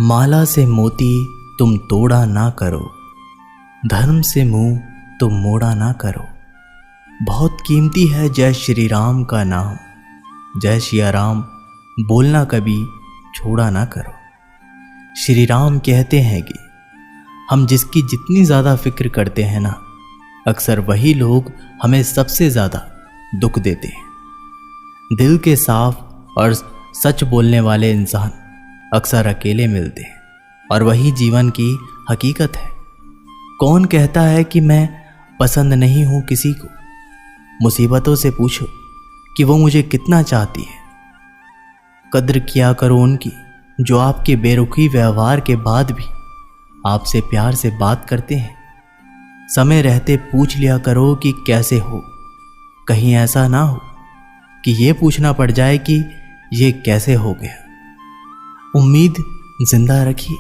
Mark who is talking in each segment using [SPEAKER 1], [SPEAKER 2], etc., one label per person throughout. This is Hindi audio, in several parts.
[SPEAKER 1] माला से मोती तुम तोड़ा ना करो, धर्म से मुंह तुम मोड़ा ना करो। बहुत कीमती है जय श्री राम का नाम, जय सिया राम बोलना कभी छोड़ा ना करो। श्री राम कहते हैं कि हम जिसकी जितनी ज़्यादा फिक्र करते हैं ना, अक्सर वही लोग हमें सबसे ज़्यादा दुख देते हैं। दिल के साफ और सच बोलने वाले इंसान अक्सर अकेले मिलते हैं और वही जीवन की हकीकत है। कौन कहता है कि मैं पसंद नहीं हूं किसी को? मुसीबतों से पूछो कि वो मुझे कितना चाहती है। कद्र किया करो उनकी जो आपके बेरुखी व्यवहार के बाद भी आपसे प्यार से बात करते हैं। समय रहते पूछ लिया करो कि कैसे हो। कहीं ऐसा ना हो कि ये पूछना पड़ जाए कि ये कैसे हो गया। उम्मीद जिंदा रखिए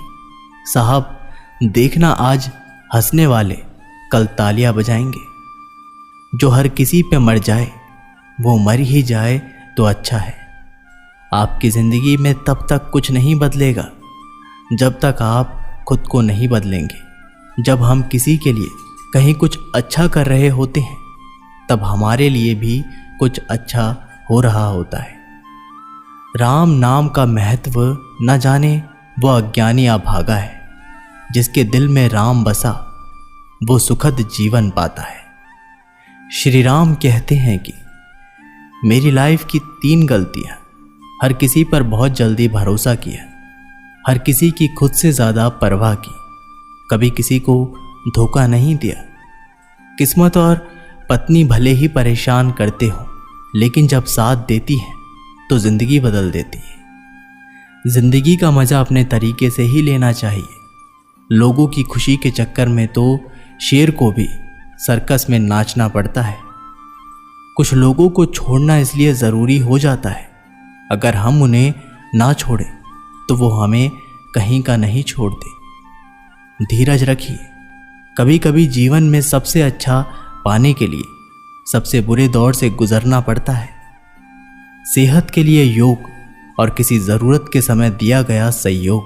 [SPEAKER 1] साहब, देखना आज हंसने वाले कल तालियां बजाएंगे। जो हर किसी पे मर जाए वो मर ही जाए तो अच्छा है। आपकी ज़िंदगी में तब तक कुछ नहीं बदलेगा जब तक आप खुद को नहीं बदलेंगे। जब हम किसी के लिए कहीं कुछ अच्छा कर रहे होते हैं तब हमारे लिए भी कुछ अच्छा हो रहा होता है। राम नाम का महत्व न जाने वो अज्ञानी अभागा है। जिसके दिल में राम बसा वो सुखद जीवन पाता है। श्री राम कहते हैं कि मेरी लाइफ की 3 गलतियां। हर किसी पर बहुत जल्दी भरोसा किया, हर किसी की खुद से ज़्यादा परवाह की, कभी किसी को धोखा नहीं दिया। किस्मत और पत्नी भले ही परेशान करते हो, लेकिन जब साथ देती है तो ज़िंदगी बदल देती है। ज़िंदगी का मज़ा अपने तरीके से ही लेना चाहिए। लोगों की खुशी के चक्कर में तो शेर को भी सर्कस में नाचना पड़ता है। कुछ लोगों को छोड़ना इसलिए ज़रूरी हो जाता है, अगर हम उन्हें ना छोड़ें तो वो हमें कहीं का नहीं छोड़ते। धीरज रखिए। कभी कभी जीवन में सबसे अच्छा पाने के लिए सबसे बुरे दौर से गुजरना पड़ता है। सेहत के लिए योग और किसी ज़रूरत के समय दिया गया सहयोग,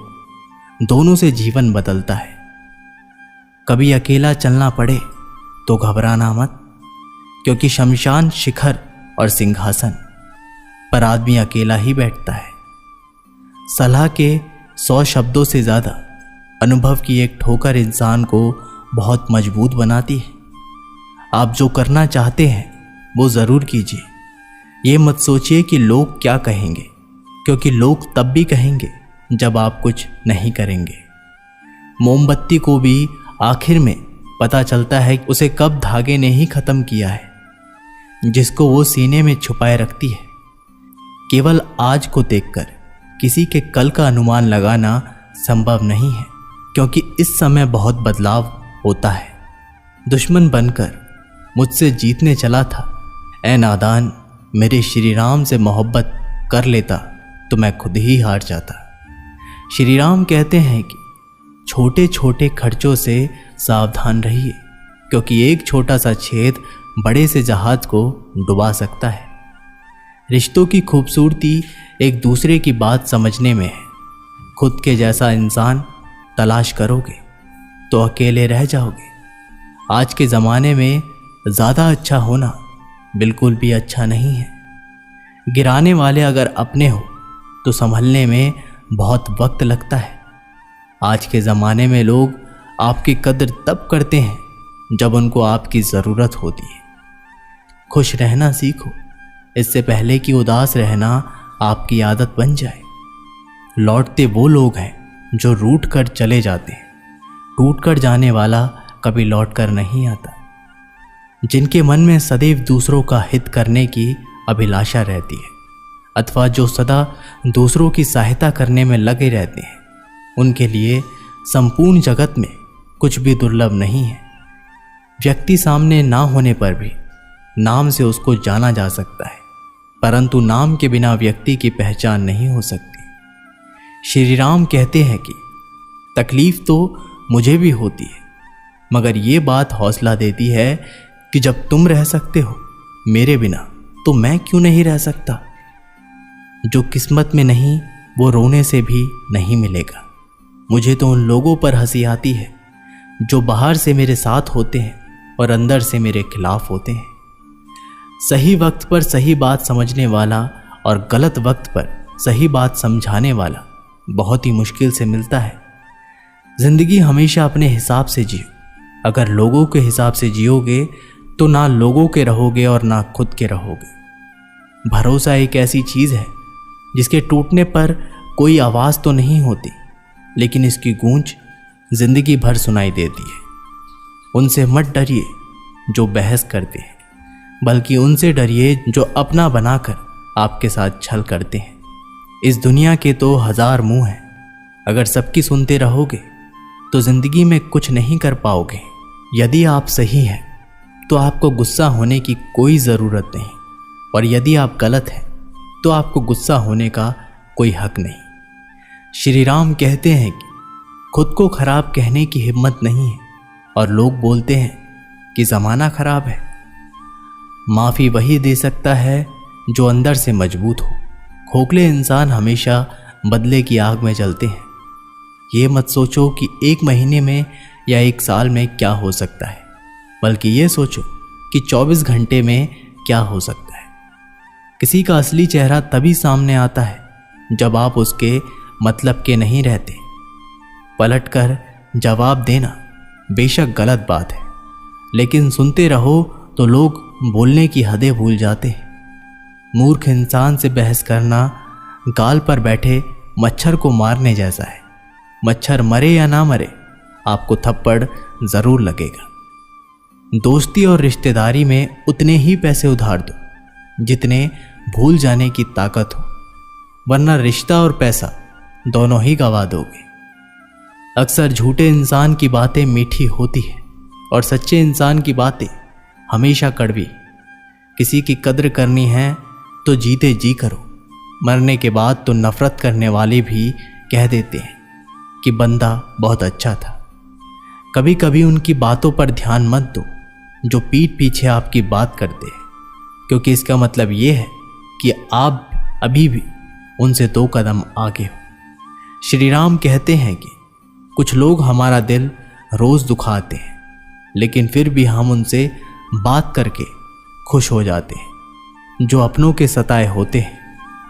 [SPEAKER 1] दोनों से जीवन बदलता है। कभी अकेला चलना पड़े तो घबराना मत, क्योंकि शमशान शिखर और सिंहासन पर आदमी अकेला ही बैठता है। सलाह के 100 शब्दों से ज़्यादा अनुभव की एक ठोकर इंसान को बहुत मजबूत बनाती है। आप जो करना चाहते हैं वो ज़रूर कीजिए। ये मत सोचिए कि लोग क्या कहेंगे, क्योंकि लोग तब भी कहेंगे जब आप कुछ नहीं करेंगे। मोमबत्ती को भी आखिर में पता चलता है कि उसे कब धागे ने ही ख़त्म किया है, जिसको वो सीने में छुपाए रखती है। केवल आज को देखकर किसी के कल का अनुमान लगाना संभव नहीं है, क्योंकि इस समय बहुत बदलाव होता है। दुश्मन बनकर मुझसे जीतने चला था, ऐ नादान, मेरे श्री राम से मोहब्बत कर लेता तो मैं खुद ही हार जाता। श्री राम कहते हैं कि छोटे छोटे खर्चों से सावधान रहिए, क्योंकि एक छोटा सा छेद बड़े से जहाज को डुबा सकता है। रिश्तों की खूबसूरती एक दूसरे की बात समझने में है। खुद के जैसा इंसान तलाश करोगे तो अकेले रह जाओगे। आज के ज़माने में ज़्यादा अच्छा होना बिल्कुल भी अच्छा नहीं है। गिराने वाले अगर अपने हो तो संभलने में बहुत वक्त लगता है। आज के ज़माने में लोग आपकी कद्र तब करते हैं जब उनको आपकी ज़रूरत होती है। खुश रहना सीखो, इससे पहले कि उदास रहना आपकी आदत बन जाए। लौटते वो लोग हैं जो रूठ कर चले जाते हैं। टूट कर जाने वाला कभी लौट कर नहीं आता। जिनके मन में सदैव दूसरों का हित करने की अभिलाषा रहती है, अथवा जो सदा दूसरों की सहायता करने में लगे रहते हैं, उनके लिए संपूर्ण जगत में कुछ भी दुर्लभ नहीं है। व्यक्ति सामने ना होने पर भी नाम से उसको जाना जा सकता है, परंतु नाम के बिना व्यक्ति की पहचान नहीं हो सकती। श्री राम कहते हैं कि तकलीफ तो मुझे भी होती है, मगर ये बात हौसला देती है कि जब तुम रह सकते हो मेरे बिना, तो मैं क्यों नहीं रह सकता। जो किस्मत में नहीं वो रोने से भी नहीं मिलेगा। मुझे तो उन लोगों पर हंसी आती है जो बाहर से मेरे साथ होते हैं और अंदर से मेरे खिलाफ होते हैं। सही वक्त पर सही बात समझने वाला और गलत वक्त पर सही बात समझाने वाला बहुत ही मुश्किल से मिलता है। जिंदगी हमेशा अपने हिसाब से जियो। अगर लोगों के हिसाब से जियोगे तो ना लोगों के रहोगे और ना खुद के रहोगे। भरोसा एक ऐसी चीज है जिसके टूटने पर कोई आवाज तो नहीं होती, लेकिन इसकी गूंज जिंदगी भर सुनाई देती है। उनसे मत डरिए जो बहस करते हैं, बल्कि उनसे डरिए जो अपना बनाकर आपके साथ छल करते हैं। इस दुनिया के तो 1000 मुंह हैं, अगर सबकी सुनते रहोगे तो जिंदगी में कुछ नहीं कर पाओगे। यदि आप सही हैं तो आपको गुस्सा होने की कोई ज़रूरत नहीं, और यदि आप गलत हैं तो आपको गुस्सा होने का कोई हक नहीं। श्री राम कहते हैं कि खुद को खराब कहने की हिम्मत नहीं है, और लोग बोलते हैं कि ज़माना खराब है। माफ़ी वही दे सकता है जो अंदर से मजबूत हो। खोखले इंसान हमेशा बदले की आग में जलते हैं। ये मत सोचो कि 1 महीने में या 1 साल में क्या हो सकता है, बल्कि ये सोचो कि 24 घंटे में क्या हो सकता है। किसी का असली चेहरा तभी सामने आता है जब आप उसके मतलब के नहीं रहते। पलटकर जवाब देना बेशक गलत बात है, लेकिन सुनते रहो तो लोग बोलने की हदें भूल जाते हैं। मूर्ख इंसान से बहस करना गाल पर बैठे मच्छर को मारने जैसा है। मच्छर मरे या ना मरे, आपको थप्पड़ जरूर लगेगा। दोस्ती और रिश्तेदारी में उतने ही पैसे उधार दो जितने भूल जाने की ताकत हो, वरना रिश्ता और पैसा दोनों ही गंवा दोगे। अक्सर झूठे इंसान की बातें मीठी होती है और सच्चे इंसान की बातें हमेशा कड़वी। किसी की कद्र करनी है तो जीते जी करो। मरने के बाद तो नफरत करने वाले भी कह देते हैं कि बंदा बहुत अच्छा था। कभी कभी उनकी बातों पर ध्यान मत दो जो पीठ पीछे आपकी बात करते हैं, क्योंकि इसका मतलब ये है कि आप अभी भी उनसे 2 कदम आगे हो। श्री राम कहते हैं कि कुछ लोग हमारा दिल रोज दुखाते हैं, लेकिन फिर भी हम उनसे बात करके खुश हो जाते हैं। जो अपनों के सताए होते हैं,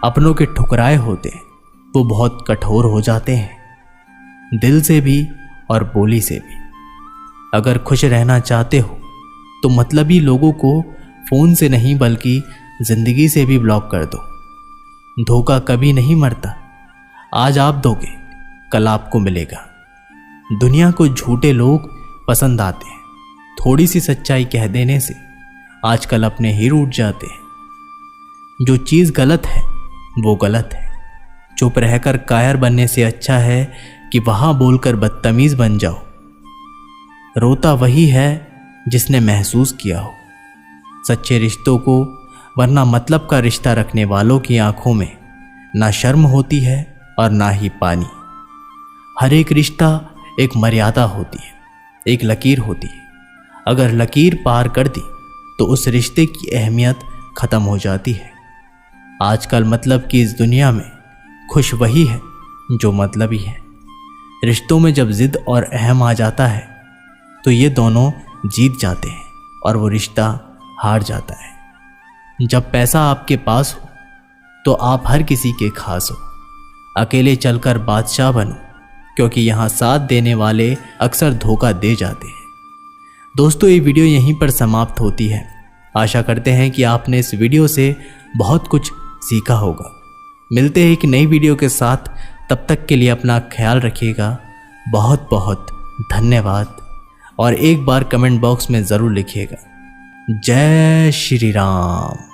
[SPEAKER 1] अपनों के ठुकराए होते हैं, वो बहुत कठोर हो जाते हैं, दिल से भी और बोली से भी। अगर खुश रहना चाहते हो तो मतलबी लोगों को फ़ोन से नहीं बल्कि ज़िंदगी से भी ब्लॉक कर दो। धोखा कभी नहीं मरता। आज आप दोगे, कल आपको मिलेगा। दुनिया को झूठे लोग पसंद आते हैं। थोड़ी सी सच्चाई कह देने से आजकल अपने ही रूठ जाते हैं। जो चीज़ गलत है वो गलत है। चुप रहकर कायर बनने से अच्छा है कि वहां बोलकर बदतमीज बन जाओ। रोता वही है जिसने महसूस किया हो सच्चे रिश्तों को, वरना मतलब का रिश्ता रखने वालों की आंखों में ना शर्म होती है और ना ही पानी। हर एक रिश्ता एक मर्यादा होती है, एक लकीर होती है। अगर लकीर पार कर दी तो उस रिश्ते की अहमियत खत्म हो जाती है। आजकल मतलब की इस दुनिया में खुश वही है जो मतलबी है। रिश्तों में जब जिद और अहम आ जाता है तो ये दोनों जीत जाते हैं और वो रिश्ता हार जाता है। जब पैसा आपके पास हो तो आप हर किसी के खास हो। अकेले चलकर बादशाह बनो, क्योंकि यहाँ साथ देने वाले अक्सर धोखा दे जाते हैं। दोस्तों, ये वीडियो यहीं पर समाप्त होती है। आशा करते हैं कि आपने इस वीडियो से बहुत कुछ सीखा होगा। मिलते हैं एक नई वीडियो के साथ, तब तक के लिए अपना ख्याल रखिएगा। बहुत बहुत धन्यवाद, और एक बार कमेंट बॉक्स में ज़रूर लिखिएगा, जय श्री राम।